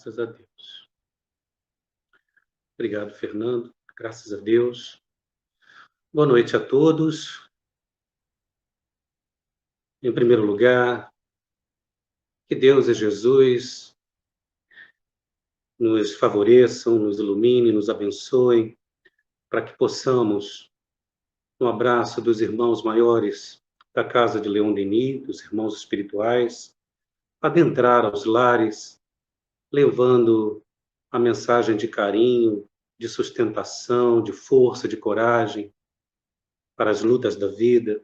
Graças a Deus. Obrigado, Fernando. Graças a Deus. Boa noite a todos. Em primeiro lugar, que Deus e Jesus nos favoreçam, nos iluminem, nos abençoem, para que possamos, no abraço dos irmãos maiores da Casa de Leon Denis, dos irmãos espirituais, adentrar aos lares, levando a mensagem de carinho, de sustentação, de força, de coragem para as lutas da vida,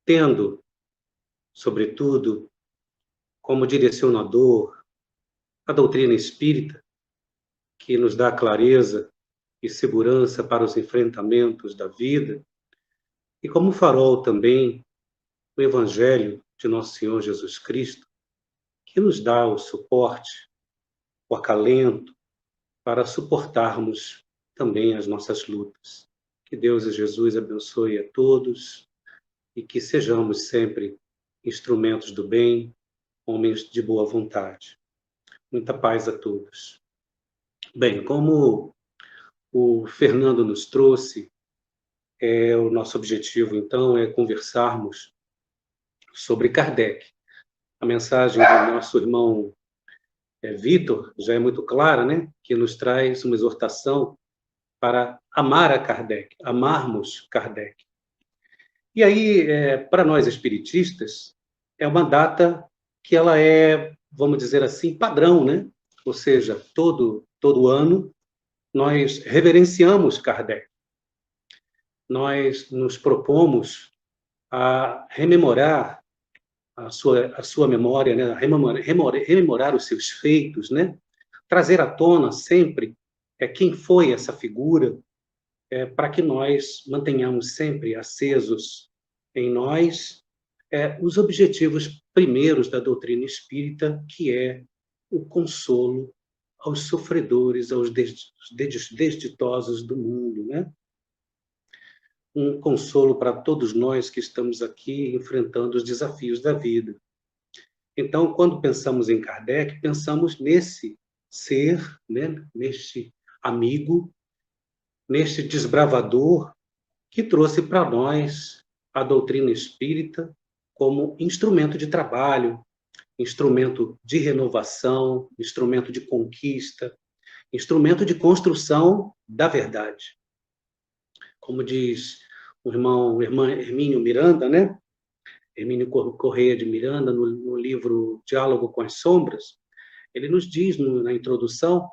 tendo, sobretudo, como direcionador a doutrina espírita, que nos dá clareza e segurança para os enfrentamentos da vida, e como farol também o Evangelho de Nosso Senhor Jesus Cristo, que nos dá o suporte, o acalento para suportarmos também as nossas lutas. Que Deus e Jesus abençoe a todos e que sejamos sempre instrumentos do bem, homens de boa vontade. Muita paz a todos. Bem, como o Fernando nos trouxe, o nosso objetivo, então, é conversarmos sobre Kardec. A mensagem do nosso irmão Vitor já é muito clara, né? Que nos traz uma exortação para amar a Kardec, amarmos Kardec. E aí, para nós espiritistas, é uma data que ela é, vamos dizer assim, padrão, né? Ou seja, todo ano nós reverenciamos Kardec. Nós nos propomos a rememorar a sua memória, né? Rememorar os seus feitos, né? Trazer à tona sempre quem foi essa figura, para que nós mantenhamos sempre acesos em nós os objetivos primeiros da doutrina espírita, que é o consolo aos sofredores, aos desditosos do mundo, né? Um consolo para todos nós que estamos aqui enfrentando os desafios da vida. Então, quando pensamos em Kardec, pensamos nesse ser, né? Neste amigo, neste desbravador que trouxe para nós a doutrina espírita como instrumento de trabalho, instrumento de renovação, instrumento de conquista, instrumento de construção da verdade. Como diz o irmão Hermínio Miranda, né? Hermínio Correia de Miranda, no livro Diálogo com as Sombras, ele nos diz na introdução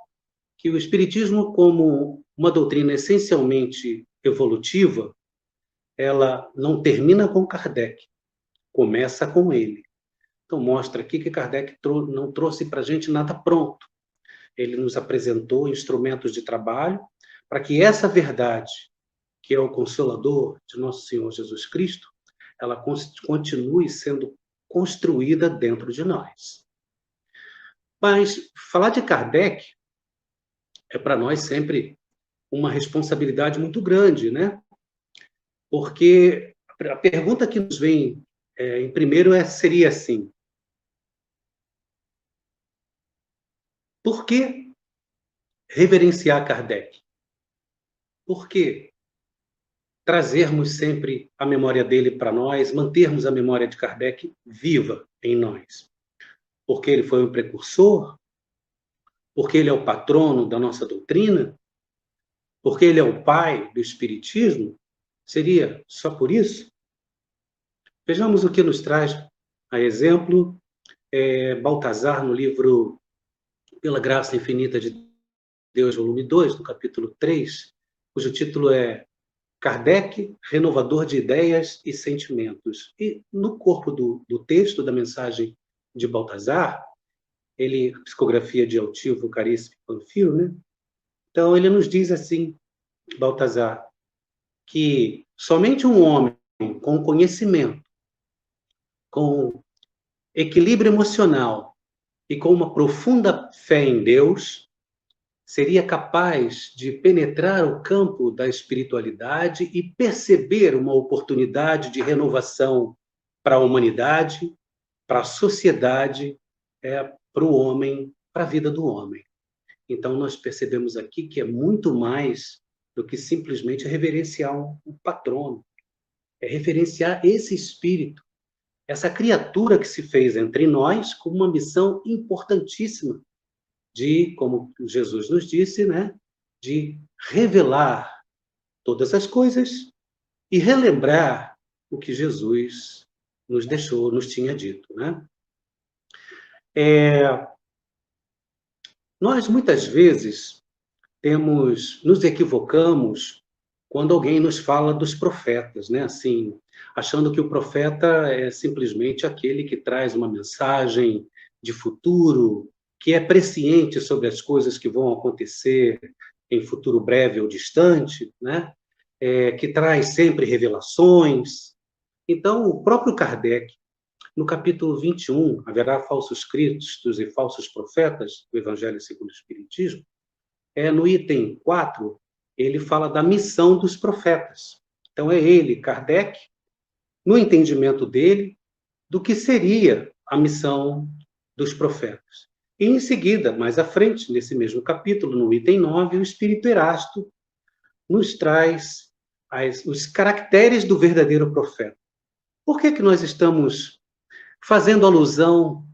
que o Espiritismo, como uma doutrina essencialmente evolutiva, ela não termina com Kardec, começa com ele. Então, mostra aqui que Kardec não trouxe para a gente nada pronto. Ele nos apresentou instrumentos de trabalho para que essa verdade, que é o Consolador de Nosso Senhor Jesus Cristo, ela continue sendo construída dentro de nós. Mas falar de Kardec é para nós sempre uma responsabilidade muito grande, né? Porque a pergunta que nos vem em primeiro seria assim: por que reverenciar Kardec? Por que trazermos sempre a memória dele para nós, mantermos a memória de Kardec viva em nós? Porque ele foi um precursor? Porque ele é o patrono da nossa doutrina? Porque ele é o pai do Espiritismo? Seria só por isso? Vejamos o que nos traz a exemplo Baltazar no livro Pela Graça Infinita de Deus, volume 2, no capítulo 3, cujo título é Kardec, Renovador de Ideias e Sentimentos. E no corpo do texto da mensagem de Baltazar, ele, psicografia de Altivo Caríssimo Panfiro, né? Então ele nos diz assim, Baltazar, que somente um homem com conhecimento, com equilíbrio emocional e com uma profunda fé em Deus, seria capaz de penetrar o campo da espiritualidade e perceber uma oportunidade de renovação para a humanidade, para a sociedade, para o homem para a vida do homem. Então, nós percebemos aqui que é muito mais do que simplesmente reverenciar um patrono. É reverenciar esse espírito, essa criatura que se fez entre nós com uma missão importantíssima de, como Jesus nos disse, né, de revelar todas as coisas e relembrar o que Jesus nos deixou, nos tinha dito, né? Nós muitas vezes nos equivocamos quando alguém nos fala dos profetas, né? Assim, achando que o profeta é simplesmente aquele que traz uma mensagem de futuro, que é presciente sobre as coisas que vão acontecer em futuro breve ou distante, né? Que traz sempre revelações. Então, o próprio Kardec, no capítulo 21, haverá falsos cristos e falsos profetas, do Evangelho segundo o Espiritismo, no item 4, ele fala da missão dos profetas. Então, é ele, Kardec, no entendimento dele, do que seria a missão dos profetas. E, em seguida, mais à frente, nesse mesmo capítulo, no item 9, o Espírito Erasto nos traz os caracteres do verdadeiro profeta. Por que nós estamos fazendo alusão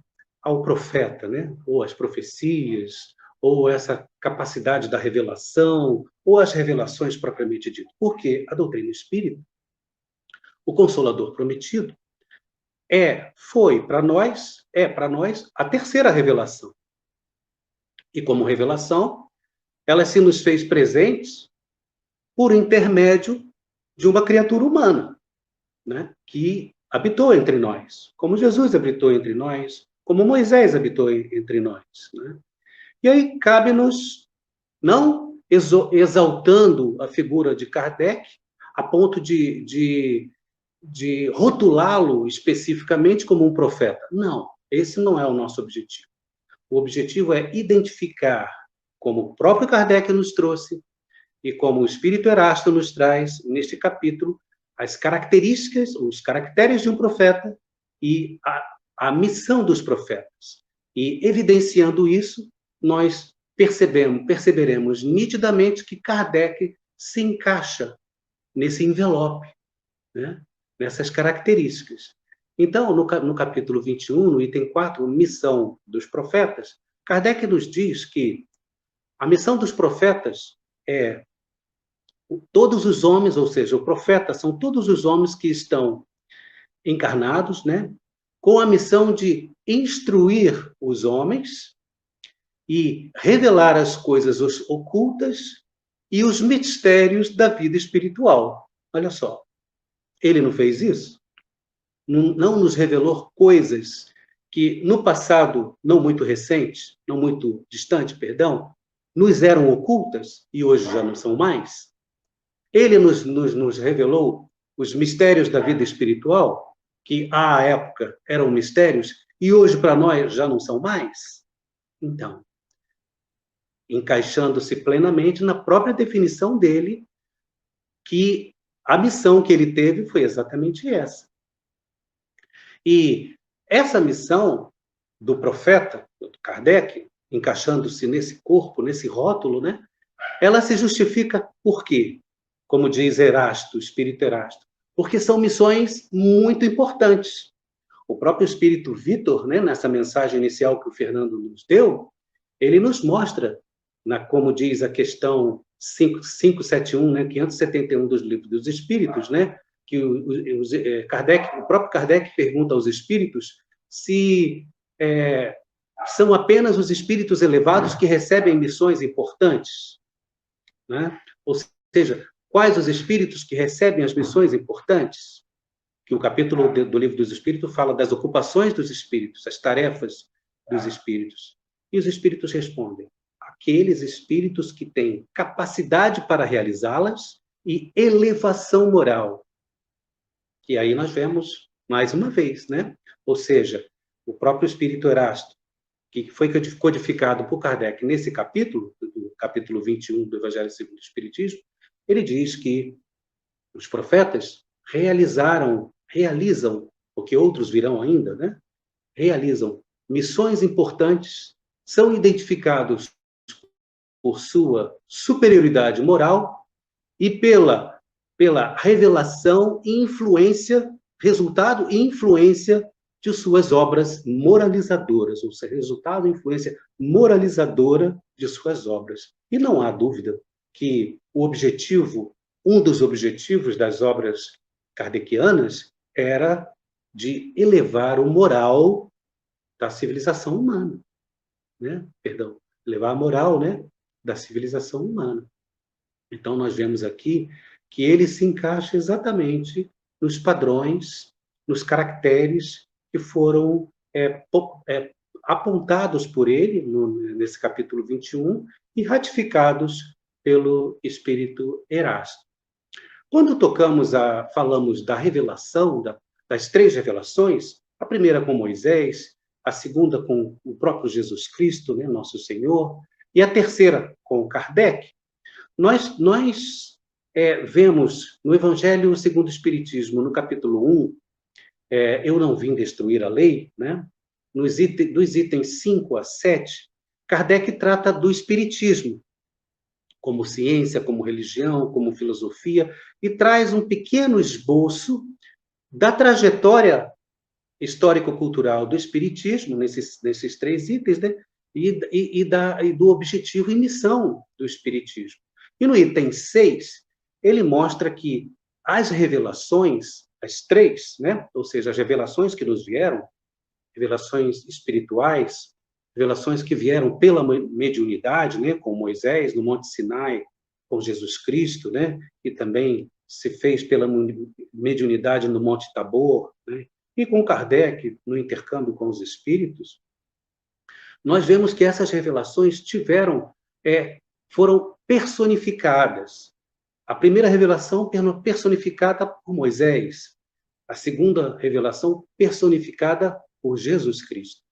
ao profeta, né? Ou às profecias, ou essa capacidade da revelação, ou as revelações propriamente dito? Porque a doutrina espírita, o Consolador prometido, foi para nós a terceira revelação. E como revelação, ela se nos fez presentes por intermédio de uma criatura humana, né, que habitou entre nós, como Jesus habitou entre nós, como Moisés habitou entre nós, né? E aí cabe-nos, não exaltando a figura de Kardec, a ponto de rotulá-lo especificamente como um profeta. Não, esse não é o nosso objetivo. O objetivo é identificar, como o próprio Kardec nos trouxe, e como o Espírito Erasto nos traz neste capítulo, as características, os caracteres de um profeta e a missão dos profetas. E, evidenciando isso, nós perceberemos nitidamente que Kardec se encaixa nesse envelope, né? Nessas características. Então, no capítulo 21, no item 4, missão dos profetas, Kardec nos diz que a missão dos profetas é todos os homens, ou seja, o profeta são todos os homens que estão encarnados, né, com a missão de instruir os homens e revelar as coisas ocultas e os mistérios da vida espiritual. Olha só, ele não fez isso? Não nos revelou coisas que no passado, não muito recente, não muito distante, perdão, nos eram ocultas e hoje já não são mais? Ele nos revelou os mistérios da vida espiritual, que à época eram mistérios, e hoje para nós já não são mais? Então, encaixando-se plenamente na própria definição dele, que a missão que ele teve foi exatamente essa. E essa missão do profeta, do Kardec, encaixando-se nesse corpo, nesse rótulo, né? Ela se justifica por quê? Como diz Erasto, o Espírito Erasto, porque são missões muito importantes. O próprio Espírito Vitor, né, nessa mensagem inicial que o Fernando nos deu, ele nos mostra, como diz a questão 571, né, 571 dos Livros dos Espíritos, né, que o próprio Kardec pergunta aos espíritos se são apenas os espíritos elevados que recebem missões importantes, né? Ou seja, quais os espíritos que recebem as missões importantes? Que o capítulo do Livro dos Espíritos fala das ocupações dos espíritos, as tarefas dos espíritos. E os espíritos respondem: aqueles espíritos que têm capacidade para realizá-las e elevação moral. E aí nós vemos, mais uma vez, né? Ou seja, o próprio Espírito Erasto, que foi codificado por Kardec nesse capítulo, do capítulo 21 do Evangelho segundo o Espiritismo, ele diz que os profetas realizam, porque outros virão ainda, né? Realizam missões importantes são identificados por sua superioridade moral e pela revelação e influência, resultado e influência de suas obras moralizadoras, ou seja, resultado e influência moralizadora de suas obras. E não há dúvida que um dos objetivos das obras kardecianas era de elevar o moral da civilização humana, né? Perdão, elevar a moral, né, da civilização humana. Então, nós vemos aqui que ele se encaixa exatamente nos padrões, nos caracteres que foram apontados por ele nesse capítulo 21 e ratificados pelo Espírito Erasto. Quando falamos da revelação, das três revelações, a primeira com Moisés, a segunda com o próprio Jesus Cristo, né, nosso Senhor, e a terceira com Kardec, nós vemos no Evangelho segundo o Espiritismo, no capítulo 1, Eu não vim destruir a lei, né? Dos itens 5 a 7, Kardec trata do Espiritismo, como ciência, como religião, como filosofia, e traz um pequeno esboço da trajetória histórico-cultural do Espiritismo, nesses três itens, né? E do objetivo e missão do Espiritismo. E no item 6, ele mostra que as revelações, as três, né? Ou seja, as revelações que nos vieram, revelações espirituais, revelações que vieram pela mediunidade, né? Com Moisés, no Monte Sinai, com Jesus Cristo, né? E também se fez pela mediunidade no Monte Tabor, né? E com Kardec, no intercâmbio com os espíritos, nós vemos que essas revelações foram personificadas. A primeira revelação personificada por Moisés, a segunda revelação personificada por Jesus Cristo.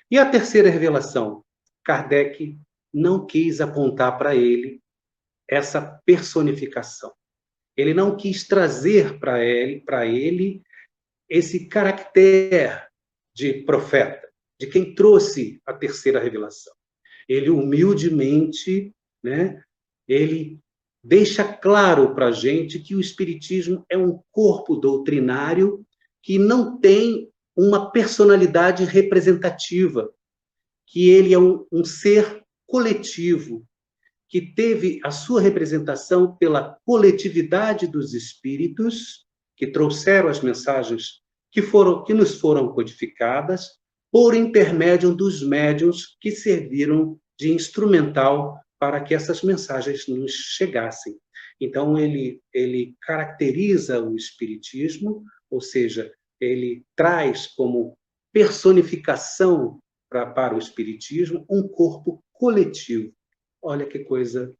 E a terceira revelação, Kardec não quis apontar para ele essa personificação. Ele não quis trazer para ele esse caractere de profeta, de quem trouxe a terceira revelação. Ele humildemente, né, ele deixa claro para a gente que o Espiritismo é um corpo doutrinário que não tem uma personalidade representativa, que ele é um ser coletivo, que teve a sua representação pela coletividade dos espíritos, que trouxeram as mensagens que nos foram codificadas, por intermédio dos médiuns que serviram de instrumental para que essas mensagens nos chegassem. Então, ele caracteriza o Espiritismo, ou seja, ele traz como personificação para o Espiritismo um corpo coletivo. Olha que coisa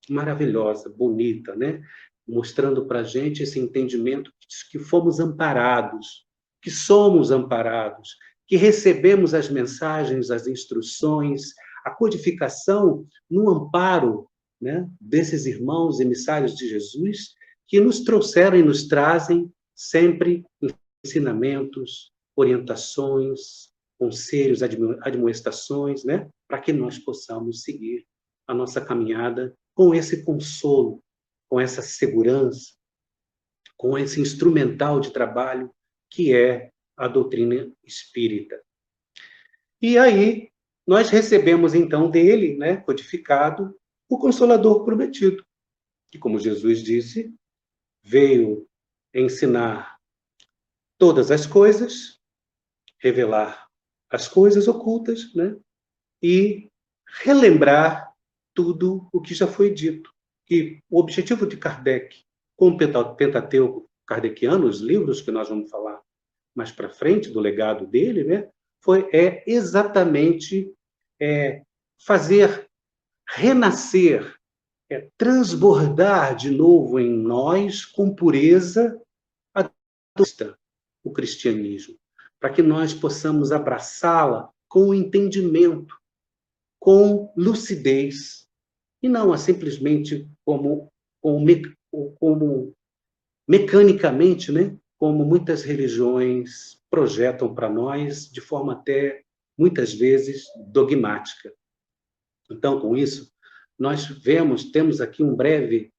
maravilhosa, bonita, né? Mostrando para a gente esse entendimento que fomos amparados, que somos amparados, que recebemos as mensagens, as instruções, a codificação no amparo, né, desses irmãos emissários de Jesus, que nos trouxeram e nos trazem sempre ensinamentos, orientações, conselhos, admoestações, né, para que nós possamos seguir a nossa caminhada com esse consolo, com essa segurança, com esse instrumental de trabalho que é a doutrina espírita. E aí nós recebemos então dele, né, codificado, o Consolador prometido, que, como Jesus disse, veio ensinar todas as coisas, revelar as coisas ocultas, né, e relembrar tudo o que já foi dito. E o objetivo de Kardec, com o Pentateuco kardeciano, os livros que nós vamos falar mais para frente, do legado dele, né, é exatamente fazer renascer, transbordar de novo em nós, com pureza, o cristianismo, para que nós possamos abraçá-la com entendimento, com lucidez, e não simplesmente como mecanicamente, né? Como muitas religiões projetam para nós, de forma até muitas vezes dogmática. Então, com isso, nós temos aqui um breve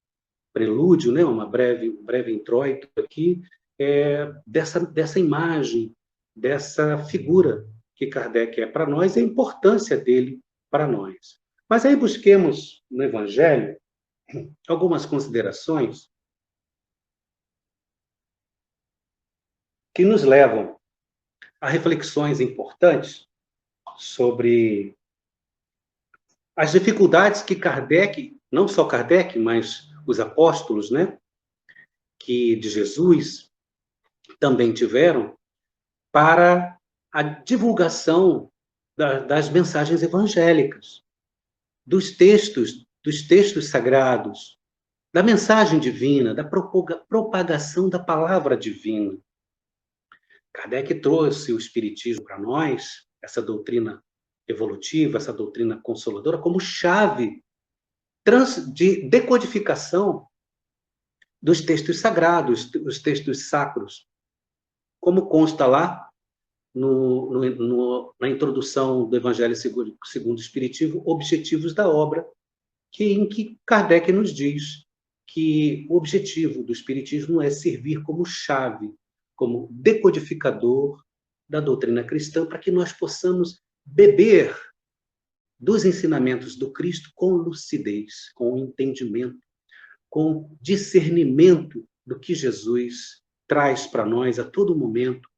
prelúdio, né, um breve introito aqui, dessa imagem, dessa figura que Kardec é para nós e a importância dele para nós. Mas aí busquemos no Evangelho algumas considerações que nos levam a reflexões importantes sobre as dificuldades que Kardec, não só Kardec, mas os apóstolos, né, que de Jesus também tiveram para a divulgação das mensagens evangélicas, dos textos sagrados, da mensagem divina, da propagação da palavra divina. Kardec trouxe o Espiritismo para nós, essa doutrina evolutiva, essa doutrina consoladora, como chave de decodificação dos textos sagrados, dos textos sacros, como consta lá na introdução do Evangelho segundo o Espiritismo, Objetivos da Obra, em que Kardec nos diz que o objetivo do Espiritismo é servir como chave, como decodificador da doutrina cristã, para que nós possamos beber dos ensinamentos do Cristo com lucidez, com entendimento, com discernimento do que Jesus traz para nós a todo momento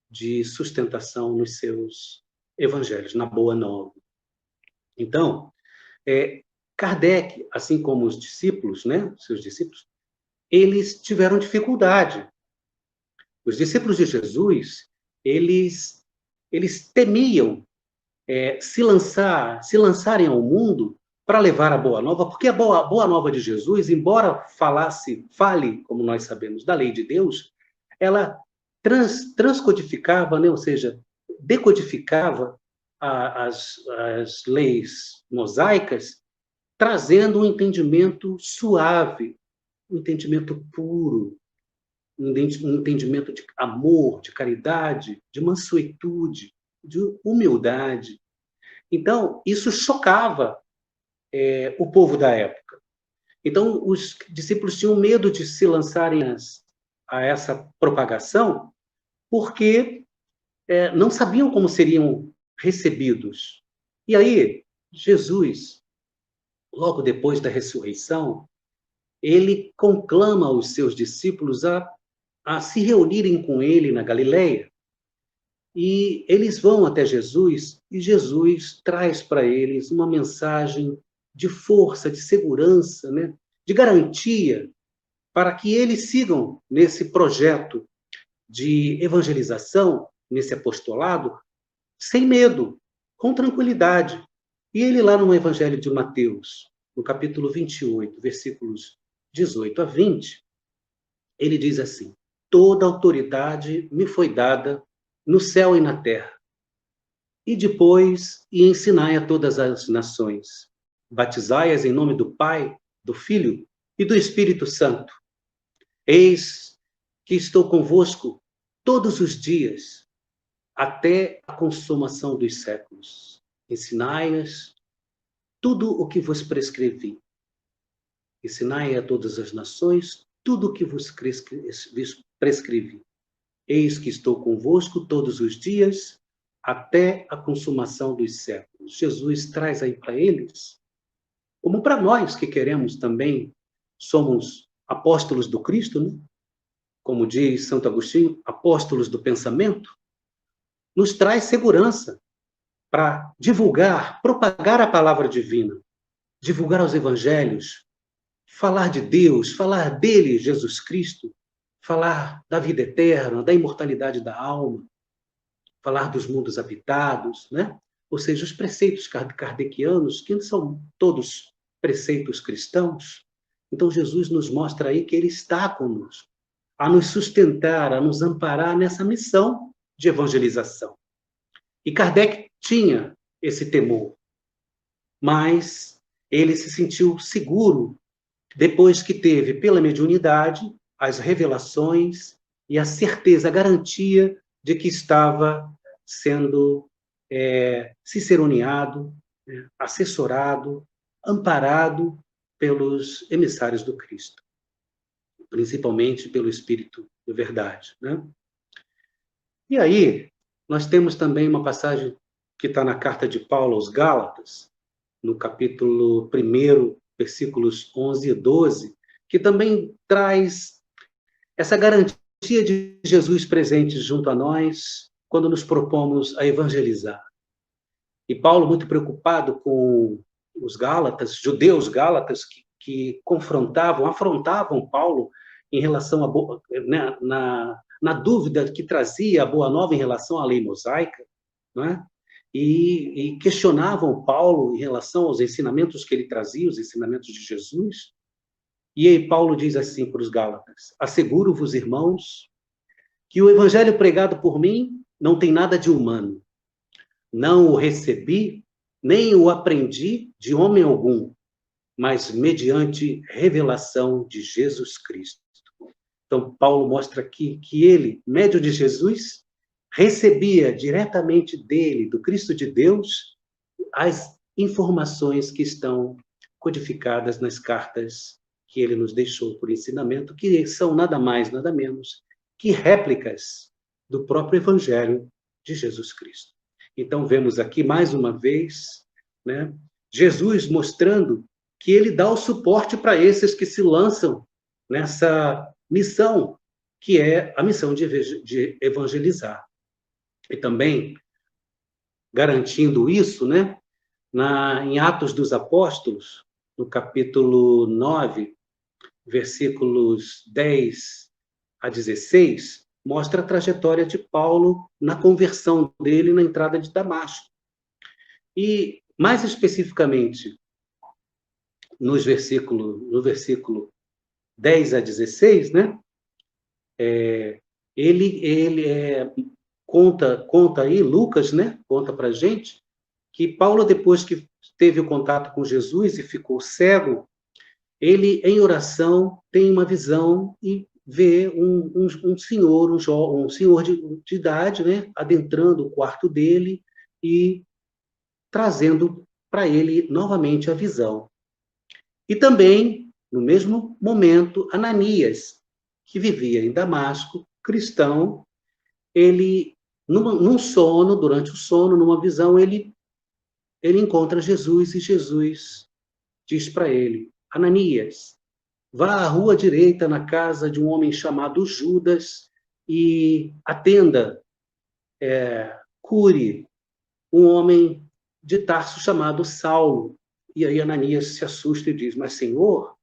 de sustentação nos seus evangelhos, na Boa Nova. Então, Kardec, assim como os discípulos, né, seus discípulos, eles tiveram dificuldade. Os discípulos de Jesus, eles temiam se lançarem ao mundo para levar a Boa Nova, porque a Boa Nova de Jesus, embora fale, como nós sabemos, da lei de Deus, ela transcodificava, né, ou seja, decodificava as leis mosaicas, trazendo um entendimento suave, um entendimento puro, um entendimento de amor, de caridade, de mansuetude, de humildade. Então, isso chocava o povo da época. Então, os discípulos tinham medo de se lançarem a essa propagação, porque não sabiam como seriam recebidos. E aí, Jesus, logo depois da ressurreição, ele conclama os seus discípulos a se reunirem com ele na Galileia. E eles vão até Jesus, e Jesus traz para eles uma mensagem de força, de segurança, né? De garantia, para que eles sigam nesse projeto de evangelização, nesse apostolado, sem medo, com tranquilidade. E ele lá no Evangelho de Mateus, no capítulo 28, versículos 18 a 20, ele diz assim: toda autoridade me foi dada no céu e na terra. E depois, ensinai a todas as nações. Batizai-as em nome do Pai, do Filho e do Espírito Santo. Eis que estou convosco todos os dias, até a consumação dos séculos. Ensinai-as tudo o que vos prescrevi. Ensinai a todas as nações tudo o que vos prescrevi. Eis que estou convosco todos os dias, até a consumação dos séculos. Jesus traz aí para eles, como para nós que queremos também, somos apóstolos do Cristo, né? Como diz Santo Agostinho, apóstolos do pensamento, nos traz segurança para divulgar, propagar a palavra divina, divulgar os evangelhos, falar de Deus, falar dele, Jesus Cristo, falar da vida eterna, da imortalidade da alma, falar dos mundos habitados, né? Ou seja, os preceitos kardecianos, que não são todos preceitos cristãos. Então, Jesus nos mostra aí que ele está conosco, a nos sustentar, a nos amparar nessa missão de evangelização. E Kardec tinha esse temor, mas ele se sentiu seguro depois que teve, pela mediunidade, as revelações e a certeza, a garantia de que estava sendo ciceroneado, assessorado, amparado pelos emissários do Cristo, principalmente pelo Espírito de verdade, né? E aí, nós temos também uma passagem que está na carta de Paulo aos Gálatas, no capítulo 1, versículos 11 e 12, que também traz essa garantia de Jesus presente junto a nós quando nos propomos a evangelizar. E Paulo, muito preocupado com os Gálatas, judeus Gálatas, que confrontavam, afrontavam Paulo em relação a, né, na dúvida que trazia a Boa Nova em relação à lei mosaica, né? E questionavam Paulo em relação aos ensinamentos que ele trazia, os ensinamentos de Jesus. E aí Paulo diz assim para os Gálatas: asseguro-vos, irmãos, que o evangelho pregado por mim não tem nada de humano. Não o recebi, nem o aprendi de homem algum, mas mediante revelação de Jesus Cristo. Então, Paulo mostra aqui que ele, médio de Jesus, recebia diretamente dele, do Cristo de Deus, as informações que estão codificadas nas cartas que ele nos deixou por ensinamento, que são nada mais, nada menos que réplicas do próprio Evangelho de Jesus Cristo. Então, vemos aqui, mais uma vez, né, Jesus mostrando que ele dá o suporte para esses que se lançam nessa missão, que é a missão de evangelizar. E também, garantindo isso, né, em Atos dos Apóstolos, no capítulo 9, versículos 10 a 16, mostra a trajetória de Paulo na conversão dele na entrada de Damasco. E, mais especificamente, no versículo 10 a 16, né? Ele conta aí, Lucas, né? Conta para a gente que Paulo, depois que teve o contato com Jesus e ficou cego, ele, em oração, tem uma visão e vê um senhor, um senhor de idade, né, adentrando o quarto dele e trazendo para ele novamente a visão. E também, no mesmo momento, Ananias, que vivia em Damasco, cristão, ele, num sono, durante o sono, numa visão, ele encontra Jesus e Jesus diz para ele: Ananias, vá à rua direita na casa de um homem chamado Judas e atenda, cure um homem de Tarso chamado Saulo. E aí Ananias se assusta e diz: mas, Senhor,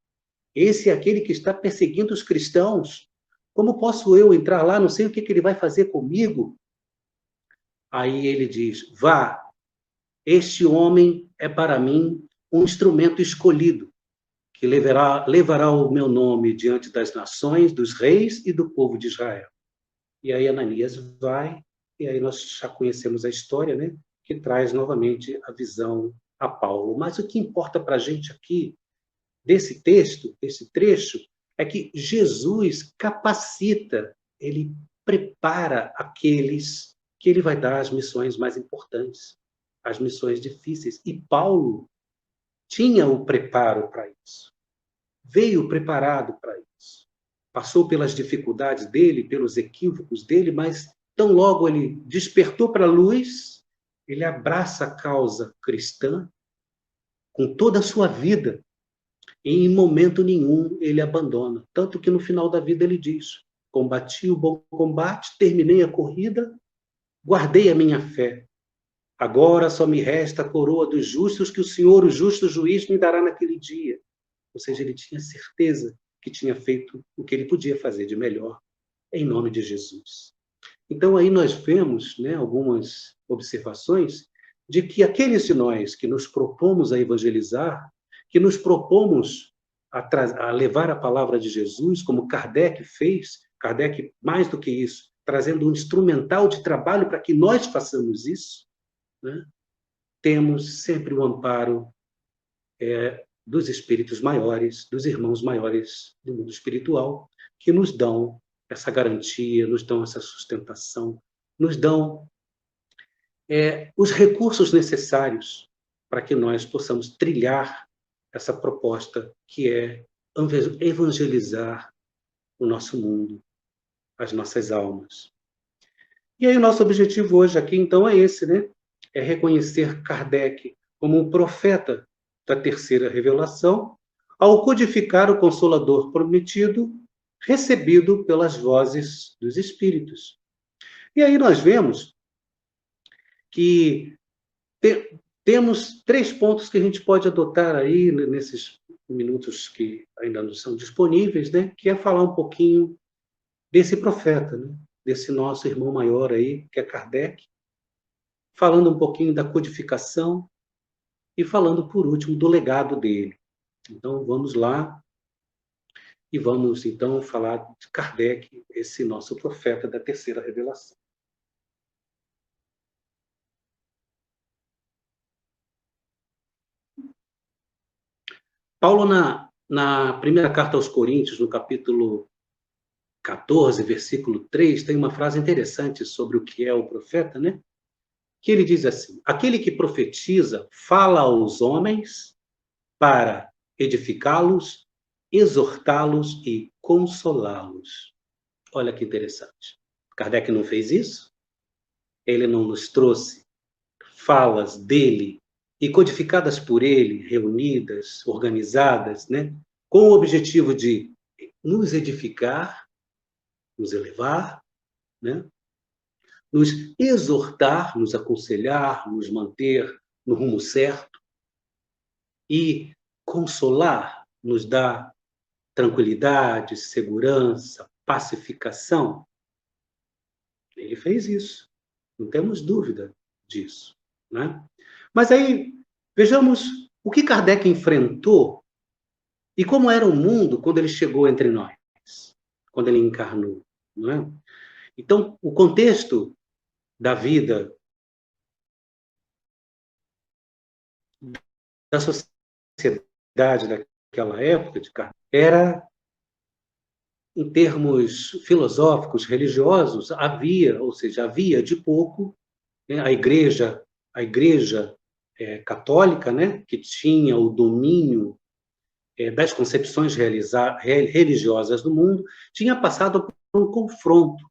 esse é aquele que está perseguindo os cristãos. Como posso eu entrar lá? Não sei o que ele vai fazer comigo. Aí ele diz: vá, este homem é para mim um instrumento escolhido, que levará o meu nome diante das nações, dos reis e do povo de Israel. E aí Ananias vai, e aí nós já conhecemos a história, né? Que traz novamente a visão a Paulo. Mas o que importa para a gente aqui, desse texto, desse trecho, é que Jesus capacita, ele prepara aqueles que ele vai dar as missões mais importantes, as missões difíceis. E Paulo tinha o preparo para isso. Veio preparado para isso. Passou pelas dificuldades dele, pelos equívocos dele, mas tão logo ele despertou para a luz, ele abraça a causa cristã com toda a sua vida. E em momento nenhum ele abandona. Tanto que no final da vida ele diz: combati o bom combate, terminei a corrida, guardei a minha fé. Agora só me resta a coroa dos justos que o Senhor, o justo juiz, me dará naquele dia. Ou seja, ele tinha certeza que tinha feito o que ele podia fazer de melhor, em nome de Jesus. Então, aí nós vemos, né, algumas observações de que aqueles de nós que nos propomos a evangelizar, que nos propomos a levar a palavra de Jesus, como Kardec fez, Kardec, mais do que isso, trazendo um instrumental de trabalho para que nós façamos isso, né, temos sempre o amparo dos espíritos maiores, dos irmãos maiores do mundo espiritual, que nos dão essa garantia, nos dão essa sustentação, nos dão os recursos necessários para que nós possamos trilhar essa proposta que é evangelizar o nosso mundo, as nossas almas. E aí o nosso objetivo hoje aqui, então, é esse, né? É reconhecer Kardec como um profeta da terceira revelação, ao codificar o Consolador prometido, recebido pelas vozes dos Espíritos. E aí nós vemos que temos 3 pontos que a gente pode adotar aí nesses minutos que ainda não são disponíveis, né? Que é falar um pouquinho desse profeta, né? Desse nosso irmão maior aí, que é Kardec, falando um pouquinho da codificação e falando, por último, do legado dele. Então, vamos lá e vamos, então, falar de Kardec, esse nosso profeta da terceira revelação. Paulo, na primeira carta aos Coríntios, no capítulo 14, versículo 3, tem uma frase interessante sobre o que é o profeta, né? Que ele diz assim: aquele que profetiza fala aos homens para edificá-los, exortá-los e consolá-los. Olha que interessante. Kardec não fez isso? Ele não nos trouxe falas dele e codificadas por ele, reunidas, organizadas, né? Com o objetivo de nos edificar, nos elevar, né? Nos exortar, nos aconselhar, nos manter no rumo certo e consolar, nos dar tranquilidade, segurança, pacificação. Ele fez isso, não temos dúvida disso, né? Mas aí, vejamos o que Kardec enfrentou e como era o mundo quando ele chegou entre nós, quando ele encarnou, não é? Então, o contexto da vida da sociedade daquela época de Kardec era, em termos filosóficos, religiosos, havia de pouco, né, a igreja católica, né, que tinha o domínio das concepções religiosas do mundo, tinha passado por um confronto,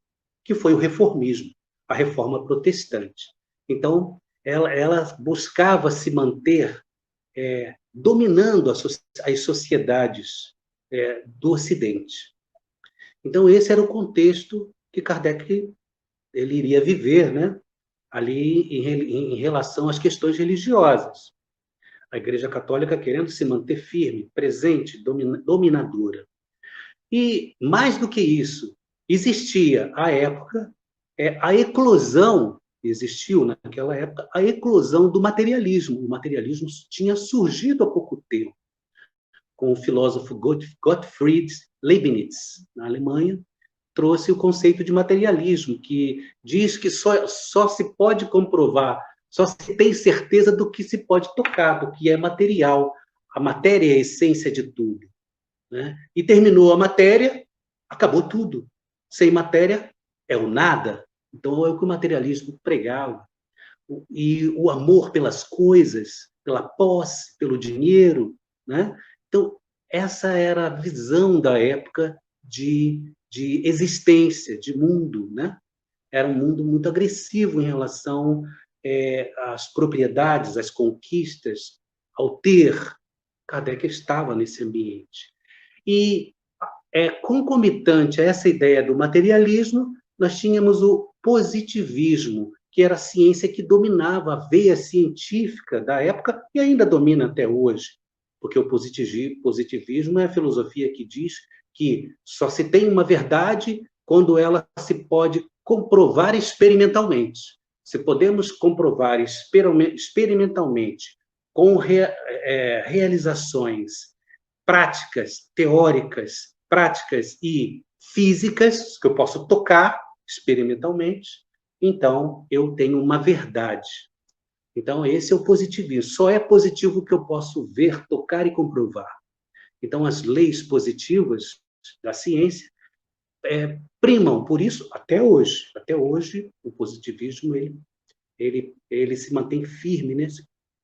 que foi o reformismo, a reforma protestante. Então, ela buscava se manter dominando as sociedades do Ocidente. Então, esse era o contexto que Kardec ele iria viver, né, ali em relação às questões religiosas. A Igreja Católica querendo se manter firme, presente, dominadora. E, mais do que isso, existia, à época, a eclosão, existiu naquela época, a eclosão do materialismo. O materialismo tinha surgido há pouco tempo, com o filósofo Gottfried Leibniz, na Alemanha, trouxe o conceito de materialismo, que diz que só se pode comprovar, só se tem certeza do que se pode tocar, do que é material. A matéria é a essência de tudo, né? E terminou a matéria, acabou tudo. Sem matéria é o nada. Então é o que o materialismo pregava. E o amor pelas coisas, pela posse, pelo dinheiro, né? Então essa era a visão da época de existência, de mundo, né? Era um mundo muito agressivo em relação às propriedades, às conquistas, ao ter. Kardec estava nesse ambiente. E, concomitante a essa ideia do materialismo, nós tínhamos o positivismo, que era a ciência que dominava a veia científica da época e ainda domina até hoje, porque o positivismo é a filosofia que diz que só se tem uma verdade quando ela se pode comprovar experimentalmente. Se podemos comprovar experimentalmente com realizações práticas, teóricas, práticas e físicas, que eu posso tocar experimentalmente, então eu tenho uma verdade. Então, esse é o positivismo. Só é positivo o que eu posso ver, tocar e comprovar. Então, as leis positivas da ciência primam, por isso, até hoje, o positivismo ele ele se mantém firme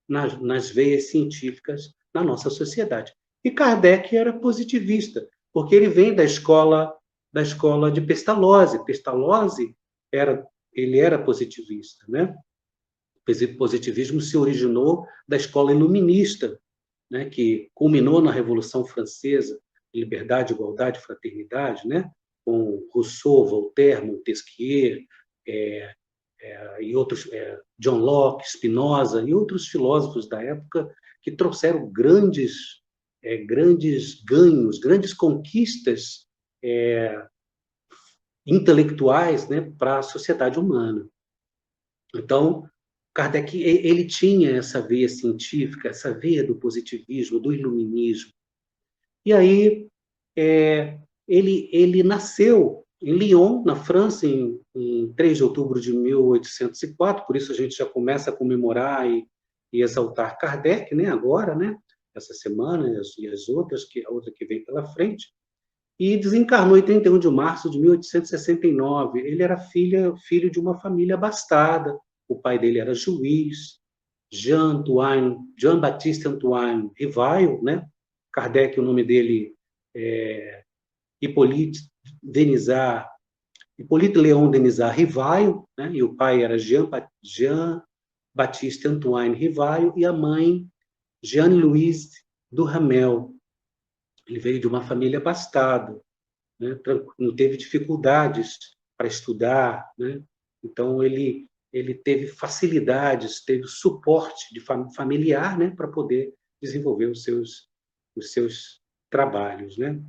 nas veias científicas na nossa sociedade. E Kardec era positivista, porque ele vem da escola de Pestalozzi. Pestalozzi ele era positivista, né? O positivismo se originou da escola iluminista, né, que culminou na Revolução Francesa, liberdade, igualdade, fraternidade, né, com Rousseau, Voltaire, Montesquieu, e outros, John Locke, Spinoza e outros filósofos da época que trouxeram grandes ganhos, grandes conquistas intelectuais, né, para a sociedade humana. Então, Kardec ele tinha essa veia científica, essa veia do positivismo, do iluminismo. E aí ele nasceu em Lyon, na França, em 3 de outubro de 1804, por isso a gente já começa a comemorar e exaltar Kardec, né, agora, né, essa semana e as outras, a outra que vem pela frente, e desencarnou em 31 de março de 1869. Ele era filho de uma família abastada, o pai dele era juiz, Jean-Baptiste Antoine Rivail, né? Kardec, o nome dele é Hippolyte Léon Denisard Rivail, né? E o pai era Jean-Baptiste Antoine Rivail e a mãe Jeanne-Louise Duhamel. Ele veio de uma família abastada, né? Não teve dificuldades para estudar, né? Então ele teve facilidades, teve suporte familiar, né, para poder desenvolver os seus trabalhos, né?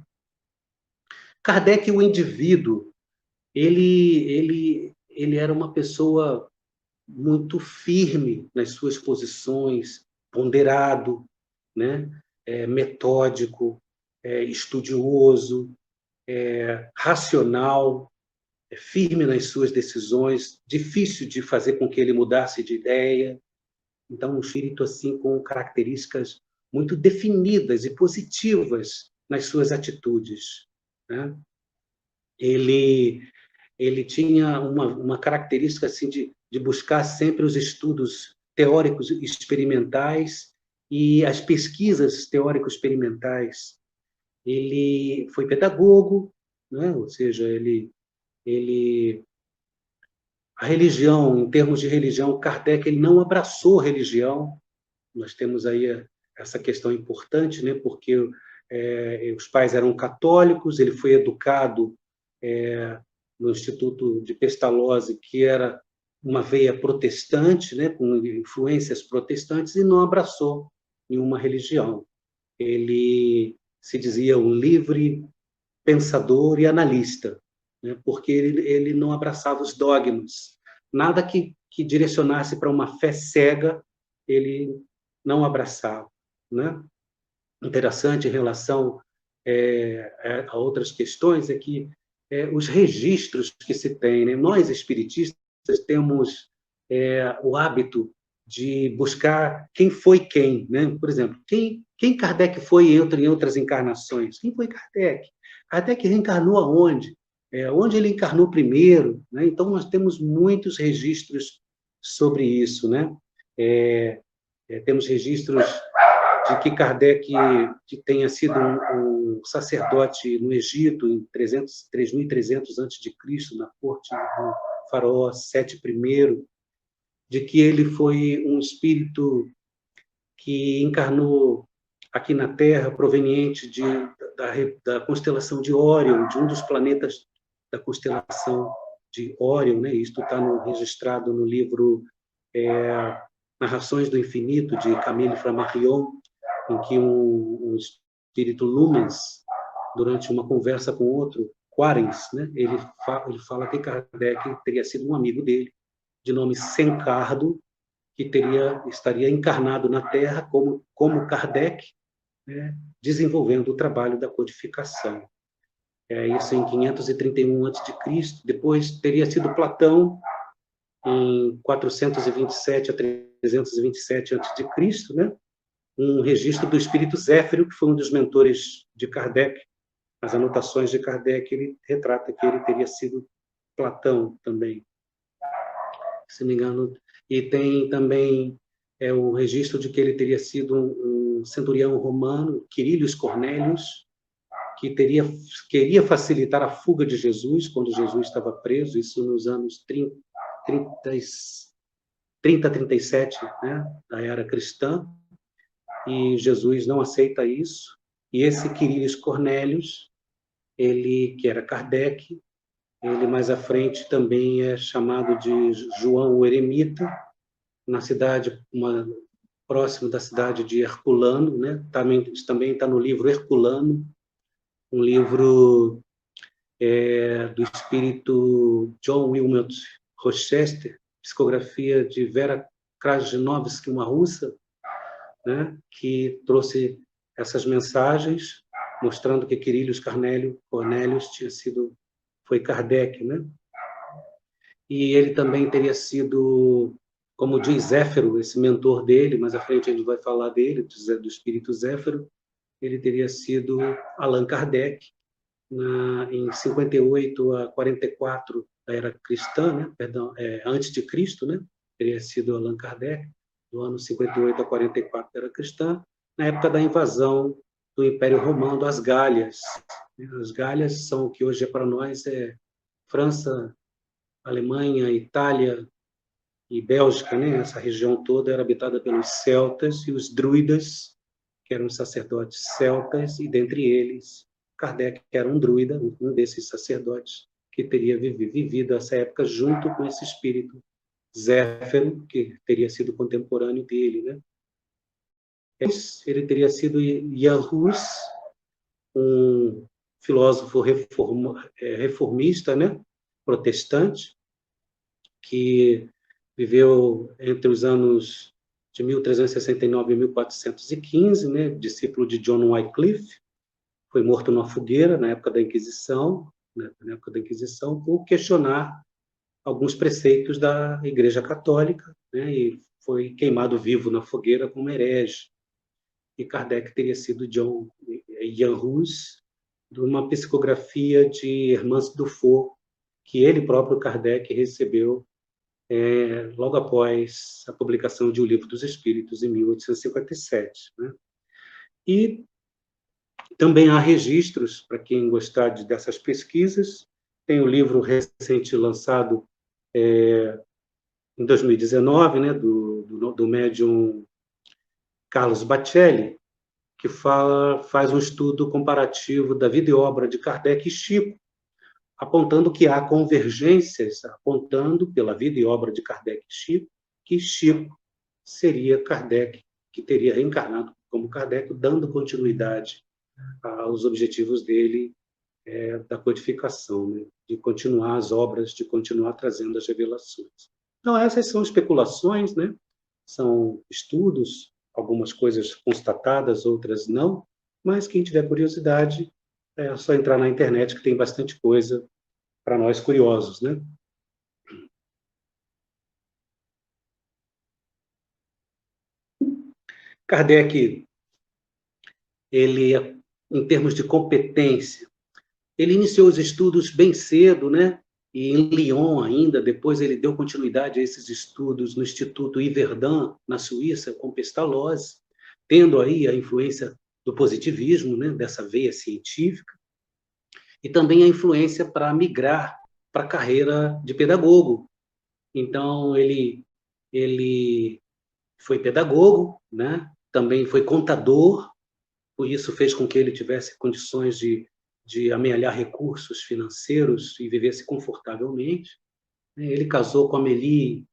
Kardec, o indivíduo, ele era uma pessoa muito firme nas suas posições, ponderado, né? Metódico, estudioso, racional, firme nas suas decisões, difícil de fazer com que ele mudasse de ideia. Então, um espírito assim com características muito definidas e positivas nas suas atitudes, né? Ele tinha uma característica assim de buscar sempre os estudos teóricos experimentais e as pesquisas teórico-experimentais. Ele foi pedagogo, né? Ou seja, a religião, em termos de religião, Kardec ele não abraçou religião. Nós temos aí essa questão importante, né? Porque os pais eram católicos, ele foi educado no Instituto de Pestalozzi, que era uma veia protestante, né? Com influências protestantes, e não abraçou nenhuma religião. Ele se dizia um livre pensador e analista, né? Porque ele não abraçava os dogmas. Nada que direcionasse para uma fé cega, ele não abraçava, né? Interessante em relação a outras questões é que os registros que se tem, né? Nós, espiritistas, temos o hábito de buscar quem foi quem, né? Por exemplo, quem Kardec foi em outras encarnações? Quem foi Kardec? Kardec reencarnou aonde? Onde ele encarnou primeiro? Né? Então, nós temos muitos registros sobre isso, né? Temos registros de que Kardec que tenha sido um sacerdote no Egito em 3.300 a.C., na corte do faraó Sete I, de que ele foi um espírito que encarnou aqui na Terra proveniente da constelação de Órion, de um dos planetas da constelação de Órion, né? Isto está registrado no livro Narrações do Infinito, de Camille Flammarion, em que um espírito Lumens, durante uma conversa com outro, Quarens, né? Ele fala que Kardec teria sido um amigo dele, de nome Sencardo, que estaria encarnado na Terra como Kardec, né? Desenvolvendo o trabalho da codificação. Isso em 531 a.C. Depois teria sido Platão, em 427 a 327 a.C., né? Um registro do espírito Zéfiro, que foi um dos mentores de Kardec. Nas anotações de Kardec, ele retrata que ele teria sido Platão também. se não me engano, e tem também o registro de que ele teria sido um centurião romano, Quirilius Cornélius, que queria facilitar a fuga de Jesus quando Jesus estava preso, isso nos anos 37, né, da era cristã, e Jesus não aceita isso, e esse Quirilius Cornélius, ele, que era Kardec, ele mais à frente também é chamado de João o Eremita, na cidade, próximo da cidade de Herculano, né? Também está no livro Herculano, um livro do espírito John Wilmot Rochester, psicografia de Vera Krasnovsky, uma russa, né? Que trouxe essas mensagens, mostrando que Quirilius Cornélius foi Kardec, né? E ele também teria sido, como diz Zéfiro, esse mentor dele, mais à frente a gente vai falar dele, do espírito Zéfiro, ele teria sido Allan Kardec, em 58 a 44 da era cristã, né? Perdão, antes de Cristo, né? Teria sido Allan Kardec, do ano 58 a 44 da era cristã, na época da invasão do Império Romano às Gálias. As Gálias são o que hoje para nós é França, Alemanha, Itália e Bélgica, né? Essa região toda era habitada pelos celtas e os druidas, que eram sacerdotes celtas, e dentre eles Kardec era um druida, um desses sacerdotes que teria vivido essa época junto com esse espírito Zéfiro, que teria sido contemporâneo dele, né? Ele teria sido Jan Hus, um filósofo reformista, né? Protestante, que viveu entre os anos de 1369 e 1415, né? Discípulo de John Wycliffe, foi morto numa fogueira na época da Inquisição, né? Na época da Inquisição, por questionar alguns preceitos da Igreja Católica, né? E foi queimado vivo na fogueira como herege. E Kardec teria sido Jan Hus, de uma psicografia de Hermance Dufour, que ele próprio, Kardec, recebeu logo após a publicação de O Livro dos Espíritos, em 1857. Né? E também há registros, para quem gostar dessas pesquisas, tem o livro recente lançado em 2019, né, do médium Carlos Bacelli, que faz um estudo comparativo da vida e obra de Kardec e Chico, apontando que há convergências, apontando pela vida e obra de Kardec e Chico, que Chico seria Kardec, que teria reencarnado como Kardec, dando continuidade aos objetivos dele da codificação, né? De continuar as obras, de continuar trazendo as revelações. Então, essas são especulações, né? São estudos, algumas coisas constatadas, outras não, mas quem tiver curiosidade, é só entrar na internet, que tem bastante coisa para nós curiosos, né? Kardec, ele, em termos de competência, ele iniciou os estudos bem cedo, né? E em Lyon ainda, depois ele deu continuidade a esses estudos no Instituto Yverdun, na Suíça, com Pestalozzi, tendo aí a influência do positivismo, né? Dessa veia científica, e também a influência para migrar para a carreira de pedagogo. Então, ele foi pedagogo, né? Também foi contador, por isso fez com que ele tivesse condições de amealhar recursos financeiros e vivesse confortavelmente. Ele casou com Amélie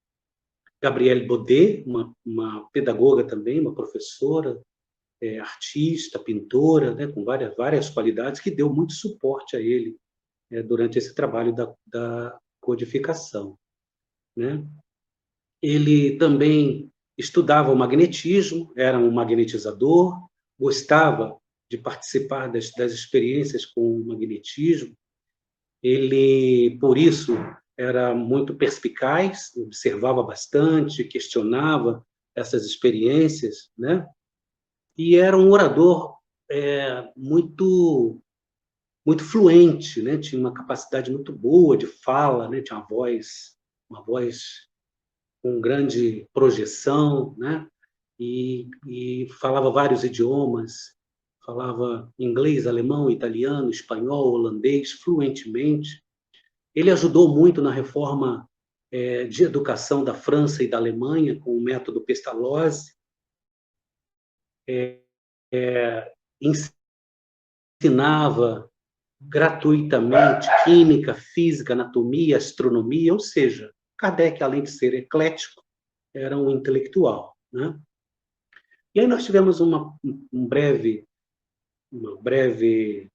Gabrielle Baudet, uma pedagoga também, uma professora, artista, pintora, né, com várias qualidades, que deu muito suporte a ele durante esse trabalho da codificação. Né? Ele também estudava o magnetismo, era um magnetizador, gostava de participar das experiências com o magnetismo. Ele, por isso, era muito perspicaz, observava bastante, questionava essas experiências, né? E era um orador muito fluente, né? Tinha uma capacidade muito boa de fala, né? Tinha uma voz com grande projeção, né? E falava vários idiomas, falava inglês, alemão, italiano, espanhol, holandês fluentemente. Ele ajudou muito na reforma de educação da França e da Alemanha, com o método Pestalozzi, ensinava gratuitamente química, física, anatomia, astronomia, ou seja, Kardec, além de ser eclético, era um intelectual, né? E aí nós tivemos uma breve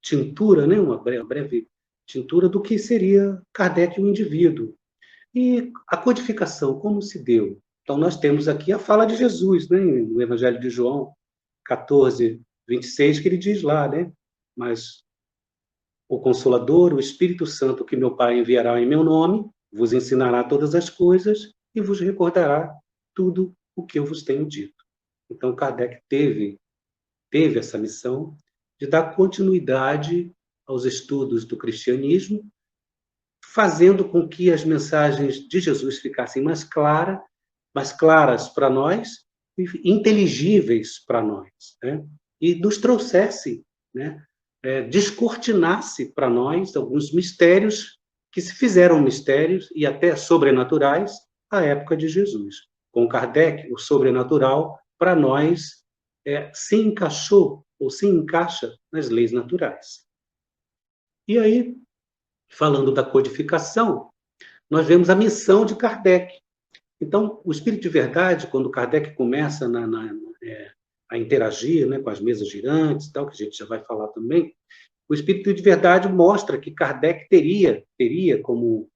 tintura, né? Uma breve tintura do que seria Kardec, o indivíduo. E a codificação, como se deu? Então, nós temos aqui a fala de Jesus, né? No Evangelho de João 14, 26, que ele diz lá, né? Mas o Consolador, o Espírito Santo, que meu Pai enviará em meu nome, vos ensinará todas as coisas e vos recordará tudo o que eu vos tenho dito. Então, Kardec teve essa missão de dar continuidade aos estudos do cristianismo, fazendo com que as mensagens de Jesus ficassem mais claras para nós, inteligíveis para nós, né? E nos trouxesse, né? Descortinasse para nós alguns mistérios que se fizeram mistérios e até sobrenaturais à época de Jesus. Com Kardec, o sobrenatural, para nós, se encaixou ou se encaixa nas leis naturais. E aí, falando da codificação, nós vemos a missão de Kardec. Então, o Espírito de Verdade, quando Kardec começa a interagir, né, com as mesas girantes, tal, que a gente já vai falar também, o Espírito de Verdade mostra que Kardec teria como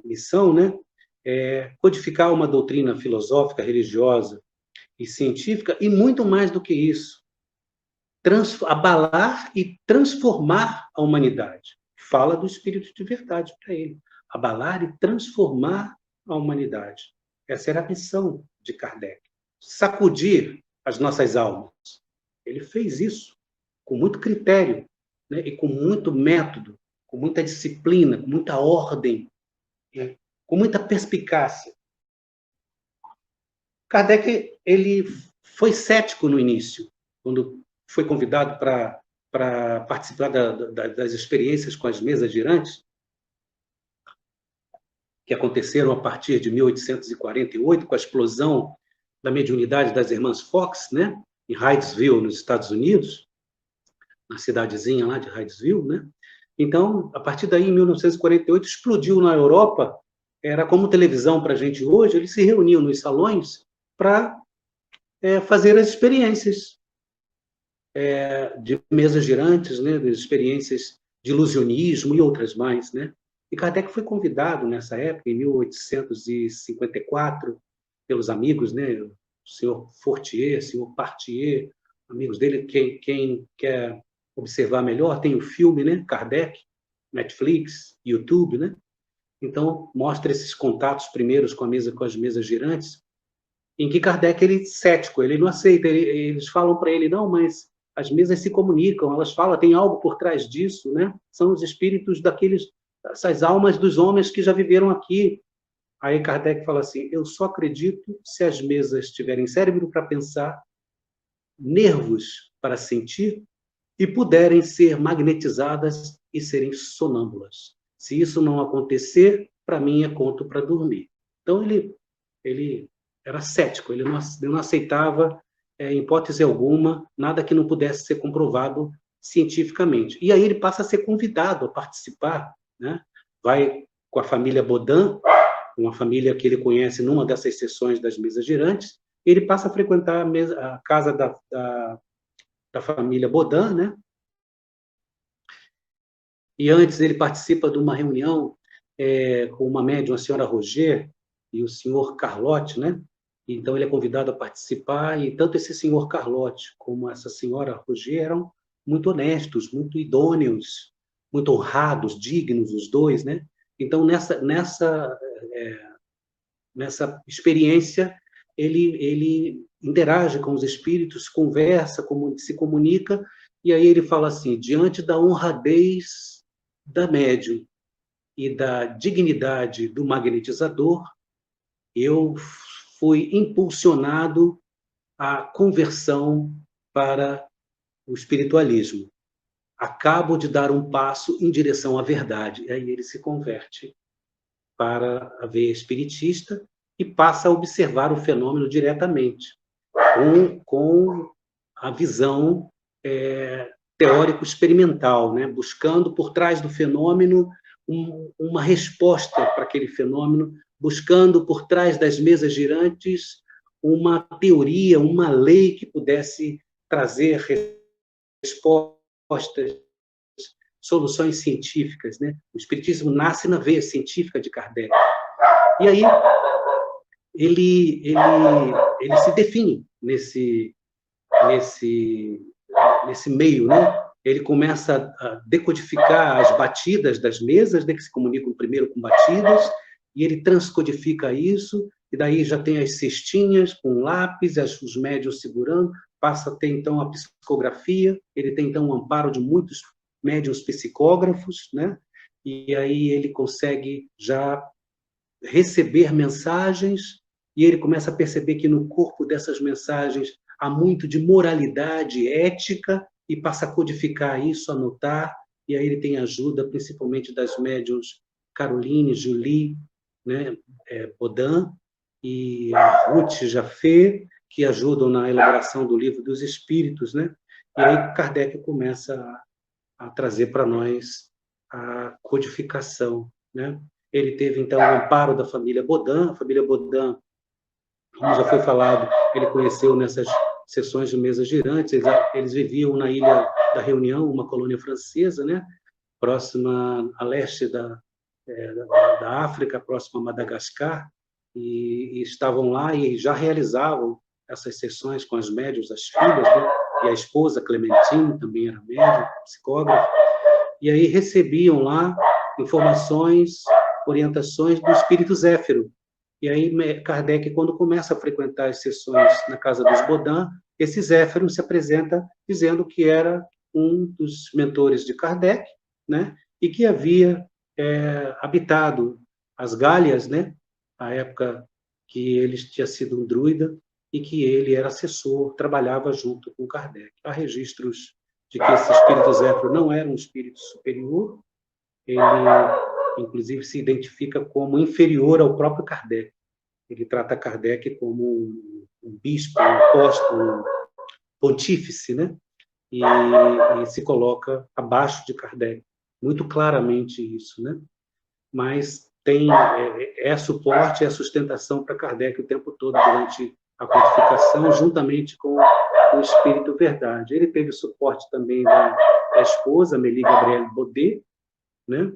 missão, né, codificar uma doutrina filosófica, religiosa e científica, e muito mais do que isso, abalar e transformar a humanidade. Fala do Espírito de Verdade para ele. Abalar e transformar a humanidade. Essa era a missão de Kardec. Sacudir as nossas almas. Ele fez isso com muito critério, né? E com muito método, com muita disciplina, com muita ordem, né? Com muita perspicácia. Kardec, ele foi cético no início, quando foi convidado para participar das experiências com as mesas girantes, que aconteceram a partir de 1848, com a explosão da mediunidade das irmãs Fox, né, em Hydesville, nos Estados Unidos, na cidadezinha lá de Hydesville, né? Então, a partir daí, em 1948, explodiu na Europa, era como televisão para a gente hoje, eles se reuniam nos salões para fazer as experiências de mesas girantes, né, das experiências de ilusionismo e outras mais, né? E Kardec foi convidado nessa época, em 1854, pelos amigos, né, o senhor Fortier, o senhor Partier, amigos dele. Quem quer observar melhor, tem o filme, né, Kardec, Netflix, YouTube, né? Então, mostra esses contatos primeiros com as mesas girantes, em que Kardec, ele é cético, ele não aceita, eles falam para ele, não, mas as mesas se comunicam, elas falam, tem algo por trás disso, né? São os espíritos essas almas dos homens que já viveram aqui. Aí Kardec fala assim, eu só acredito se as mesas tiverem cérebro para pensar, nervos para sentir e puderem ser magnetizadas e serem sonâmbulas. Se isso não acontecer, para mim é conto para dormir. Então ele era cético, ele não aceitava, em hipótese alguma, nada que não pudesse ser comprovado cientificamente. E aí ele passa a ser convidado a participar, né? Vai com a família Baudin, uma família que ele conhece numa dessas sessões das mesas girantes, ele passa a frequentar a casa da família Baudin, né? E antes ele participa de uma reunião com uma médium, a senhora Roger, e o senhor Carlotti, né? Então ele é convidado a participar, e tanto esse senhor Carlotti como essa senhora Roger eram muito honestos, muito idôneos, muito honrados, dignos, os dois, né? Então, nessa experiência, ele interage com os espíritos, conversa, se comunica, e aí ele fala assim, diante da honradez da médium e da dignidade do magnetizador, eu fui impulsionado à conversão para o espiritualismo. Acabo de dar um passo em direção à verdade. E aí ele se converte para a veia espiritista e passa a observar o fenômeno diretamente, com a visão teórico-experimental, né? Buscando por trás do fenômeno uma resposta para aquele fenômeno, buscando por trás das mesas girantes uma teoria, uma lei que pudesse trazer respostas, soluções científicas, né? O espiritismo nasce na veia científica de Kardec. E aí ele se define nesse meio, né? Ele começa a decodificar as batidas das mesas, né, que se comunicam primeiro com batidas, e ele transcodifica isso, e daí já tem as cestinhas com lápis, os médiuns segurando, passa a ter, então, a psicografia, ele tem, então, um amparo de muitos médiuns psicógrafos, né? E aí ele consegue já receber mensagens, e ele começa a perceber que no corpo dessas mensagens há muito de moralidade, ética, e passa a codificar isso, anotar, e aí ele tem ajuda principalmente das médiuns Caroline, Julie, né, Baudin e Ruth Jaffé, que ajudam na elaboração do Livro dos Espíritos, né? E aí Kardec começa a trazer para nós a codificação, né? Ele teve, então, o amparo da família Baudin. A família Baudin, como já foi falado, ele conheceu nessas sessões de mesas girantes. Eles viviam na Ilha da Reunião, uma colônia francesa, né? Próxima a leste da África, próxima a Madagascar, e estavam lá e já realizavam essas sessões com as médiuns, as filhas, né? E a esposa, Clementine, também era médium, psicógrafa, e aí recebiam lá informações, orientações do espírito Zéfiro. E aí Kardec, quando começa a frequentar as sessões na casa dos Baudin, esse Zéfiro se apresenta dizendo que era um dos mentores de Kardec, né? E que havia habitado as Gálias, né? A época que ele tinha sido um druida e que ele era assessor, trabalhava junto com Kardec. Há registros de que esse espírito Zéfiro não era um espírito superior, ele, inclusive, se identifica como inferior ao próprio Kardec. Ele trata Kardec como um bispo, um apóstolo, um pontífice, né? E se coloca abaixo de Kardec. Muito claramente isso, né? Mas é suporte, é sustentação para Kardec o tempo todo durante a codificação, juntamente com o Espírito Verdade. Ele teve suporte também da esposa, Amélie Gabrielle Baudet, né?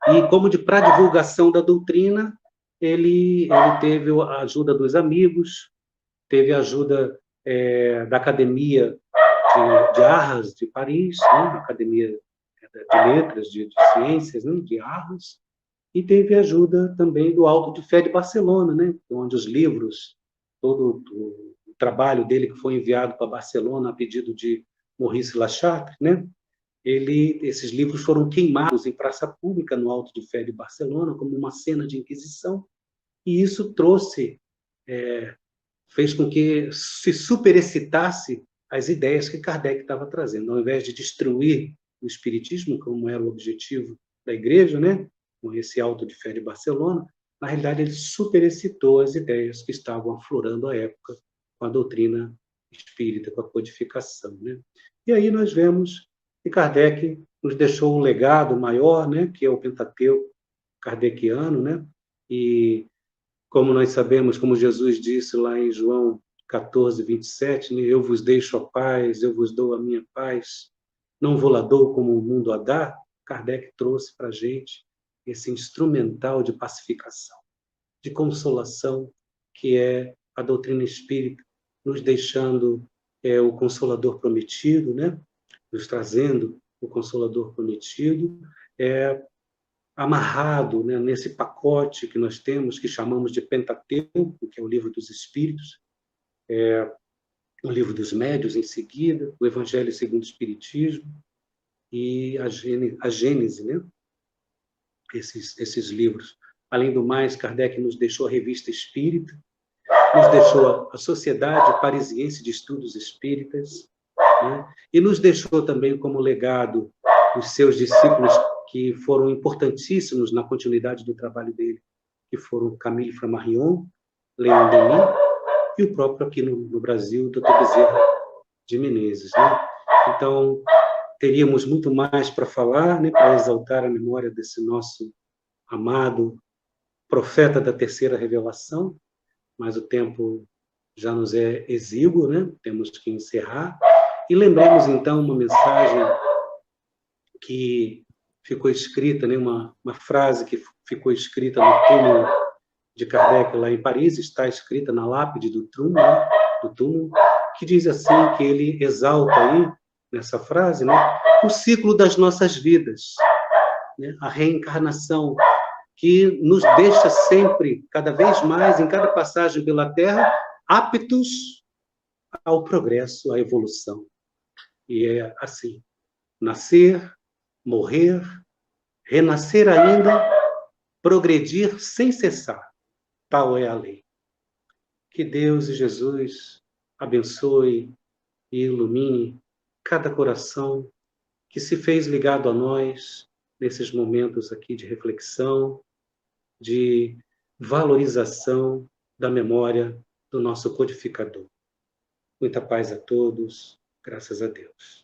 E como para a divulgação da doutrina, ele teve a ajuda dos amigos, teve a ajuda da Academia de Arras de Paris, né? Academia de Letras, de Ciências, né? De Arras, e teve ajuda também do Alto de Fé de Barcelona, né? Onde os livros, todo o trabalho dele que foi enviado para Barcelona a pedido de Maurice Lachatre, né? Esses livros foram queimados em praça pública no Alto de Fé de Barcelona como uma cena de inquisição, e isso fez com que se superexcitasse as ideias que Kardec estava trazendo. Ao invés de destruir o espiritismo, como era o objetivo da igreja, né, com esse Alto de Fé de Barcelona, na realidade ele superexcitou as ideias que estavam aflorando à época com a doutrina espírita, com a codificação, né? E aí nós vemos que Kardec nos deixou um legado maior, né, que é o Pentateuco kardeciano, né? E como nós sabemos, como Jesus disse lá em João 14, 27, né, eu vos deixo a paz, eu vos dou a minha paz, não vou lá dou como o mundo a dá. Kardec trouxe para a gente esse instrumental de pacificação, de consolação, que é a doutrina espírita, nos deixando o Consolador prometido, né? Nos trazendo o Consolador prometido, amarrado, né, nesse pacote que nós temos, que chamamos de Pentateuco, que é o Livro dos Espíritos, o Livro dos Médios, em seguida, o Evangelho segundo o Espiritismo e a Gênese, né? Esses livros. Além do mais, Kardec nos deixou a Revista Espírita, nos deixou a Sociedade Parisiense de Estudos Espíritas, né? E nos deixou também como legado os seus discípulos que foram importantíssimos na continuidade do trabalho dele, que foram Camille Flammarion, Leon Denis e o próprio aqui no Brasil, Dr. Bezerra de Menezes, né? Então, teríamos muito mais para falar, né, para exaltar a memória desse nosso amado profeta da terceira revelação, mas o tempo já nos é exíguo, né? Temos que encerrar. E lembremos, então, uma mensagem que ficou escrita, né? Uma frase que ficou escrita no túmulo de Kardec, lá em Paris, está escrita na lápide do túmulo, que diz assim, que ele exalta aí, nessa frase, né? O ciclo das nossas vidas, né? A reencarnação, que nos deixa sempre, cada vez mais, em cada passagem pela Terra, aptos ao progresso, à evolução. E é assim, nascer, morrer, renascer ainda, progredir sem cessar. Tal é a lei. Que Deus e Jesus abençoe e ilumine cada coração que se fez ligado a nós nesses momentos aqui de reflexão, de valorização da memória do nosso codificador. Muita paz a todos, graças a Deus.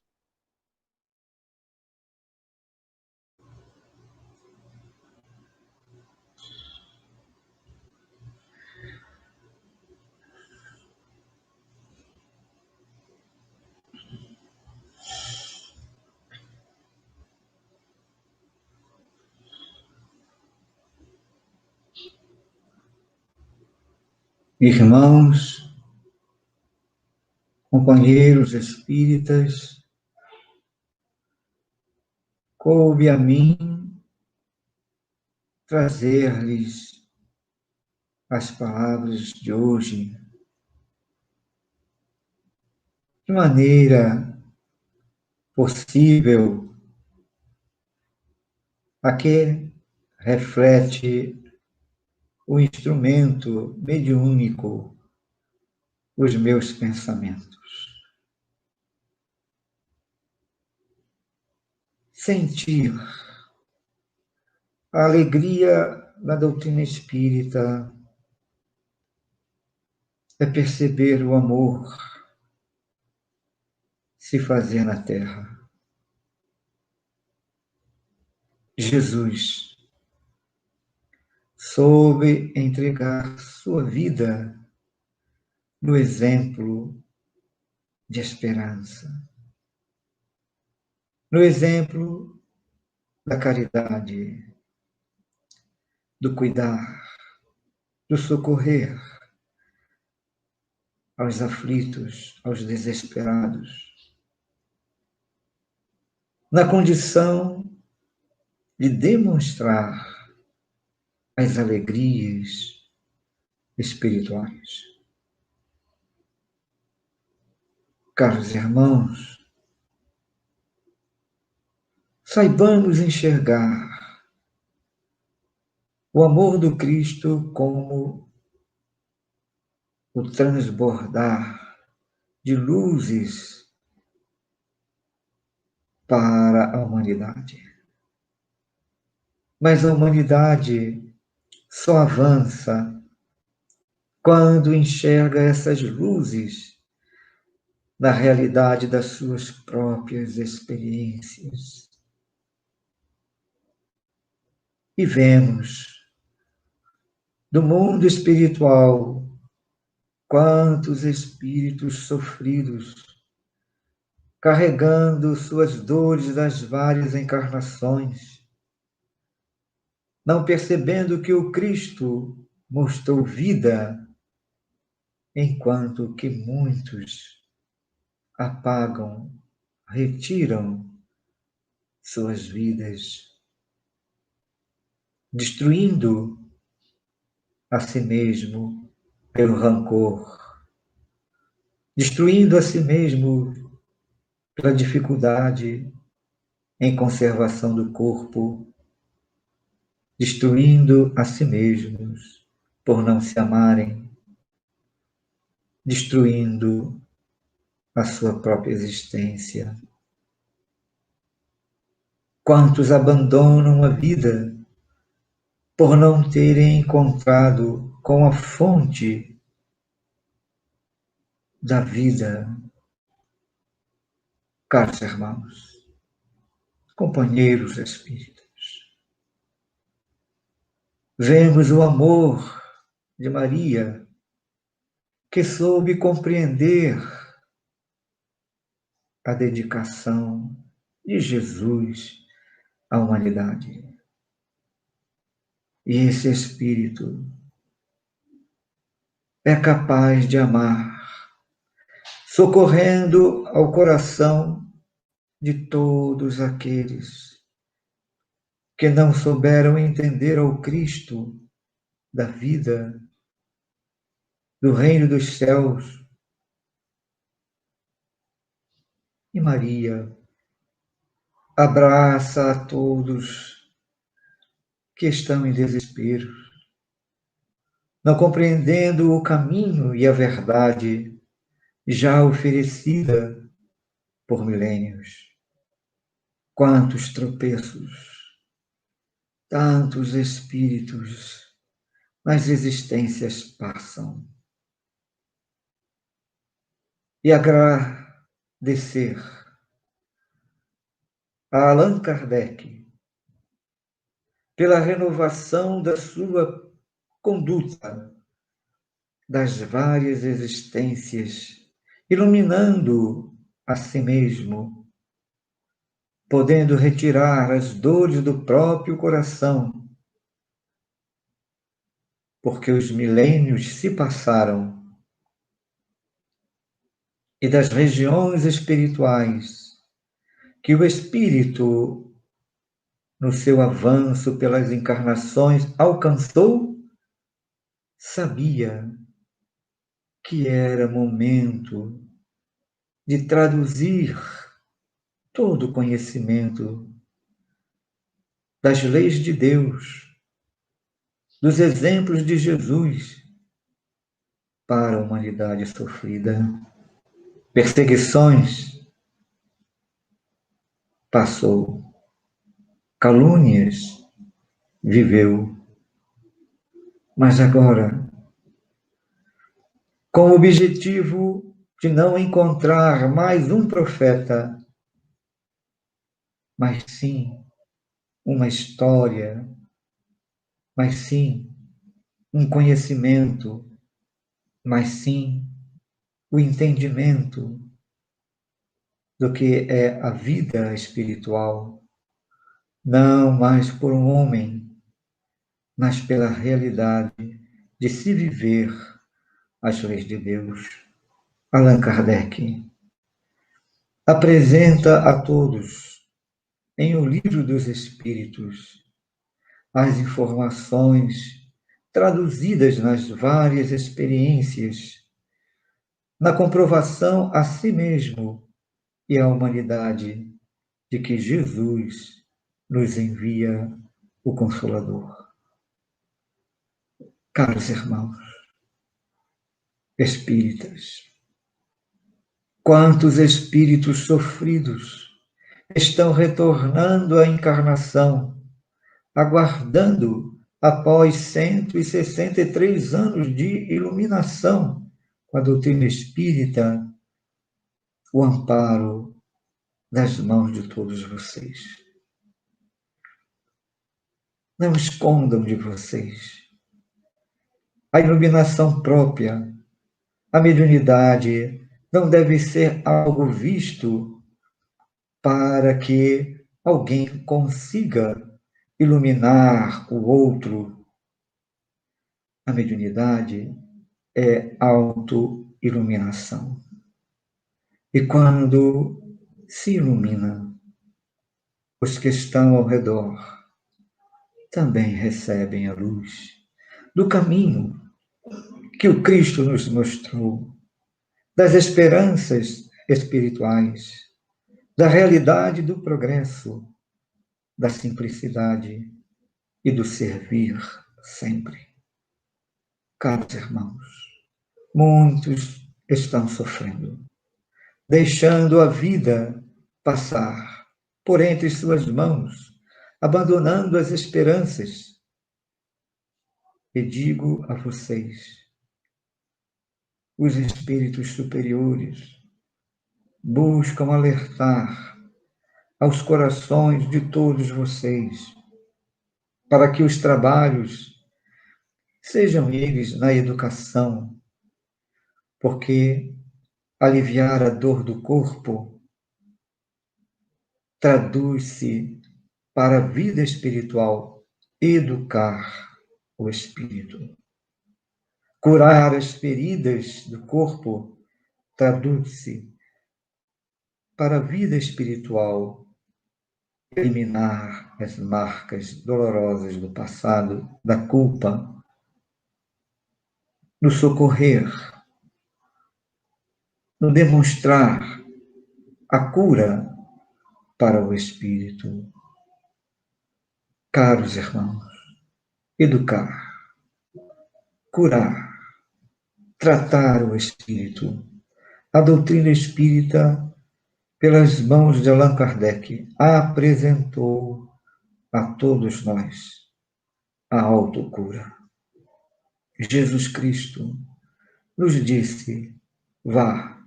Irmãos, companheiros espíritas, coube a mim trazer-lhes as palavras de hoje de maneira possível, a que reflete o instrumento mediúnico, os meus pensamentos. Sentir a alegria na doutrina espírita é perceber o amor se fazer na terra. Jesus soube entregar sua vida no exemplo de esperança, no exemplo da caridade, do cuidar, do socorrer aos aflitos, aos desesperados, na condição de demonstrar as alegrias espirituais. Caros irmãos, saibamos enxergar o amor do Cristo como o transbordar de luzes para a humanidade. Mas a humanidade só avança quando enxerga essas luzes na realidade das suas próprias experiências. E vemos do mundo espiritual quantos espíritos sofridos, carregando suas dores das várias encarnações, não percebendo que o Cristo mostrou vida, enquanto que muitos apagam, retiram suas vidas, destruindo a si mesmo pelo rancor, destruindo a si mesmo pela dificuldade em conservação do corpo, destruindo a si mesmos por não se amarem, destruindo a sua própria existência. Quantos abandonam a vida por não terem encontrado com a fonte da vida. Caros irmãos, companheiros espíritas, vemos o amor de Maria, que soube compreender a dedicação de Jesus à humanidade. E esse Espírito é capaz de amar, socorrendo ao coração de todos aqueles que não souberam entender ao Cristo da vida, do reino dos céus. E Maria abraça a todos que estão em desespero, não compreendendo o caminho e a verdade já oferecida por milênios. Quantos tropeços, tantos espíritos nas existências passam. E agradecer a Allan Kardec pela renovação da sua conduta das várias existências, iluminando a si mesmo, podendo retirar as dores do próprio coração, porque os milênios se passaram e das regiões espirituais que o espírito, no seu avanço pelas encarnações, alcançou, sabia que era momento de traduzir todo o conhecimento das leis de Deus, dos exemplos de Jesus para a humanidade sofrida. Perseguições passou, calúnias viveu, mas agora, com o objetivo de não encontrar mais um profeta, mas sim uma história, mas sim um conhecimento, mas sim o entendimento do que é a vida espiritual, não mais por um homem, mas pela realidade de se viver as leis de Deus. Allan Kardec apresenta a todos, em O Livro dos Espíritos, as informações traduzidas nas várias experiências, na comprovação a si mesmo e à humanidade de que Jesus nos envia o Consolador. Caros irmãos, espíritas, quantos espíritos sofridos estão retornando à encarnação, aguardando, após 163 anos de iluminação com a doutrina espírita, o amparo das mãos de todos vocês. Não escondam de vocês a iluminação própria. A mediunidade não deve ser algo visto para que alguém consiga iluminar o outro. A mediunidade é auto-iluminação. E quando se ilumina, os que estão ao redor também recebem a luz do caminho que o Cristo nos mostrou, das esperanças espirituais, da realidade do progresso, da simplicidade e do servir sempre. Caros irmãos, muitos estão sofrendo, deixando a vida passar por entre suas mãos, abandonando as esperanças. E digo a vocês, os espíritos superiores buscam alertar aos corações de todos vocês, para que os trabalhos sejam eles na educação, porque aliviar a dor do corpo traduz-se para a vida espiritual, educar o espírito. Curar as feridas do corpo traduz-se para a vida espiritual, eliminar as marcas dolorosas do passado, da culpa, no socorrer, no demonstrar a cura para o espírito. Caros irmãos, educar, curar, tratar o espírito. A doutrina espírita, pelas mãos de Allan Kardec, apresentou a todos nós a autocura. Jesus Cristo nos disse: vá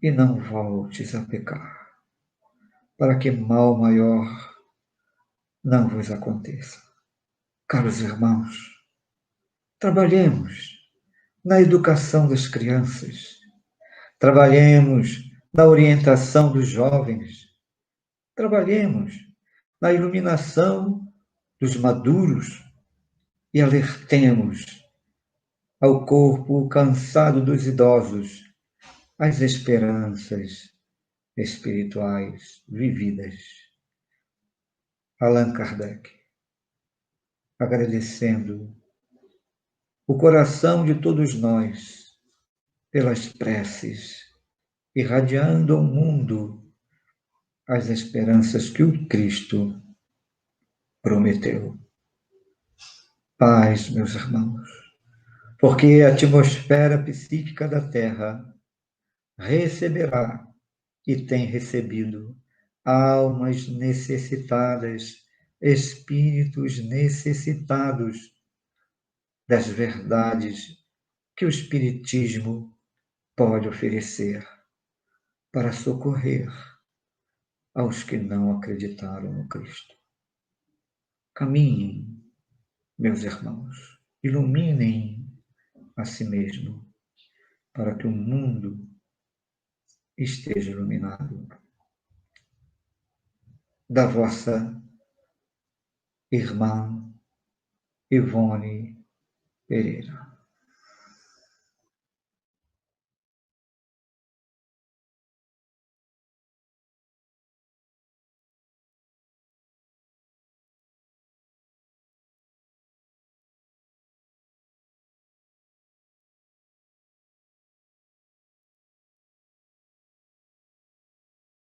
e não voltes a pecar, para que mal maior não vos aconteça. Caros irmãos, trabalhemos na educação das crianças, trabalhemos na orientação dos jovens, trabalhemos na iluminação dos maduros e alertemos ao corpo cansado dos idosos as esperanças espirituais vividas. Allan Kardec, agradecendo o coração de todos nós pelas preces, irradiando ao mundo as esperanças que o Cristo prometeu. Paz, meus irmãos, porque a atmosfera psíquica da Terra receberá e tem recebido almas necessitadas, espíritos necessitados das verdades que o Espiritismo pode oferecer para socorrer aos que não acreditaram no Cristo. Caminhem, meus irmãos, iluminem a si mesmo, para que o mundo esteja iluminado. Da vossa irmã Ivone Pereira.